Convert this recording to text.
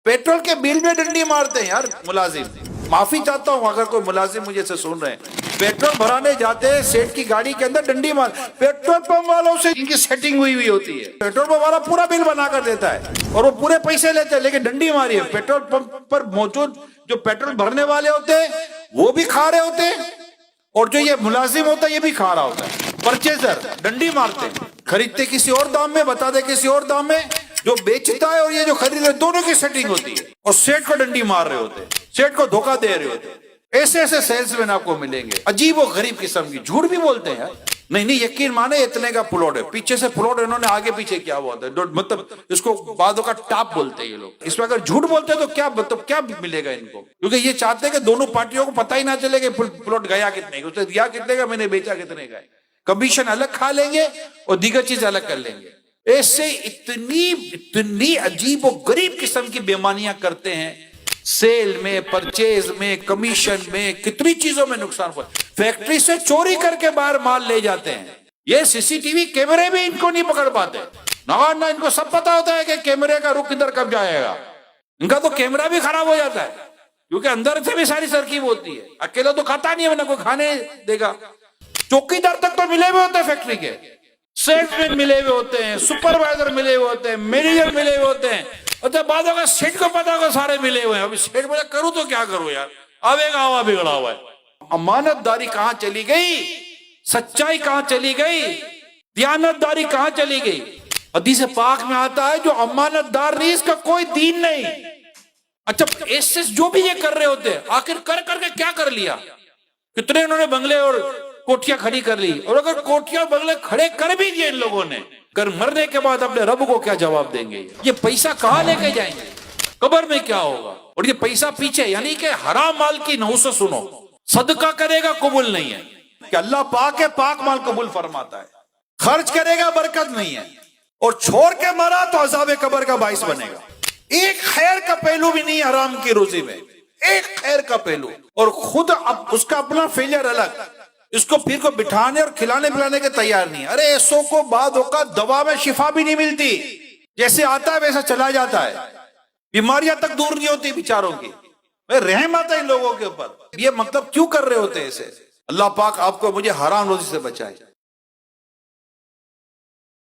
Petrol के bill में डंडी मारते हैं यार मुलाजिम। माफी चाहता हूं अगर कोई मुलाजिम मुझे से सुन रहे हैं। पेट्रोल भराने जाते हैं, सेठ की गाड़ी के अंदर डंडी मार। पेट्रोल पंप वालों से इनकी सेटिंग हुई होती है। पेट्रोल पंप वाला पूरा बिल बना कर देता है और वो पूरे पैसे लेते हैं, लेकिन डंडी मारी है। पेट्रोल पंप पर मौजूद जो पेट्रोल भरने वाले होते हैं वो भी खा रहे होते हैं, और जो ये मुलाजिम होता है ये भी खा रहा होता है। परचेजर डंडी मारते हैं, खरीदते किसी और दाम में, बता दे किसी और दाम में, जो बेचता है और ये जो खरीद रहे दोनों की सेटिंग होती है, और सेठ को डंडी मार रहे होते हैं, सेठ को धोखा दे रहे होते हैं। ऐसे ऐसे सेल्समैन आपको मिलेंगे, अजीब और गरीब किस्म की, झूठ भी बोलते हैं। नहीं यकीन माने इतने का प्लॉट है, पीछे से प्लॉट इन्होंने आगे पीछे क्या हुआ था, मतलब इसको बादों का टाप बोलते हैं ये लोग। इसमें अगर झूठ बोलते हैं तो क्या मतलब क्या मिलेगा इनको, क्योंकि ये चाहते हैं कि दोनों पार्टियों को पता ही ना चले कि प्लॉट गया कितने का, उसने दिया कितने का, मैंने बेचा कितने का। कमीशन अलग खा लेंगे और दीगर चीज अलग कर लेंगे। ऐसे इतनी अजीब और गरीब किस्म की बेईमानियां करते हैं। सेल में, परचेज में, कमीशन में, कितनी चीजों में नुकसान हुआ। फैक्ट्री से चोरी करके बाहर माल ले जाते हैं। ये सीसीटीवी कैमरे भी इनको नहीं पकड़ पाते ना इनको सब पता होता है कि कैमरे का रुख किधर कब जाएगा। इनका तो कैमरा भी खराब हो जाता है, क्योंकि अंदर से भी सारी तरकीब होती है। अकेला तो खाता नहीं है, वरना कोई खाने देगा। चौकीदार तक तो मिले हुए होते हैं फैक्ट्री के, सेल्समैन मिले हुए होते हैं, सुपरवाइजर मिले हुए होते हैं, मैनेजर मिले हुए होते हैं, और बाद में सेठ को पता होगा सारे मिले हुए हैं। अभी सेठ बोला करूं तो क्या करूं यार, आवेगा हवा बिगड़ा हुआ है। अमानतदारी कहां चली गई, सच्चाई कहां चली गई, दियानतदारी कहां चली गई। हदीस पाक में आता है जो अमानतदार नहीं इसका कोई दीन नहीं। अच्छा ऐसे जो भी ये कर रहे होते हैं, आखिर कर करके क्या कर लिया। कितने उन्होंने बंगले और कोठियां खड़ी कर ली, और अगर कोठियां बंगले खड़े कर भी दिए इन लोगों ने, कर मरने के बाद अपने रब को क्या जवाब देंगे। ये पैसा कहां लेके जाएंगे, कब्र में क्या होगा। और ये पैसा पीछे, यानी कि हराम माल की नहुस सुनो, सदका करेगा कबूल नहीं है, कि अल्लाह पाक है, पाक माल कबूल फरमाता है। खर्च करेगा बरकत नहीं है, और छोड़ के मरा तो अज़ाब कब्र का बाइस बनेगा। एक खैर का पहलू भी नहीं हराम की रोजी में, एक खैर का पहलू। और खुद अब उसका अपना फेलियर अलग, इसको फिर को बिठाने और खिलाने पिलाने के तैयार नहीं। अरे ऐसो को बाद होगा दवा में शिफा भी नहीं मिलती, जैसे आता है वैसा चला जाता है, बीमारियां तक दूर नहीं होती बेचारों की। रहम आता है इन लोगों के ऊपर। ये मतलब क्यों कर रहे होते हैं ऐसे। अल्लाह पाक आपको मुझे हराम रोजी से बचाए।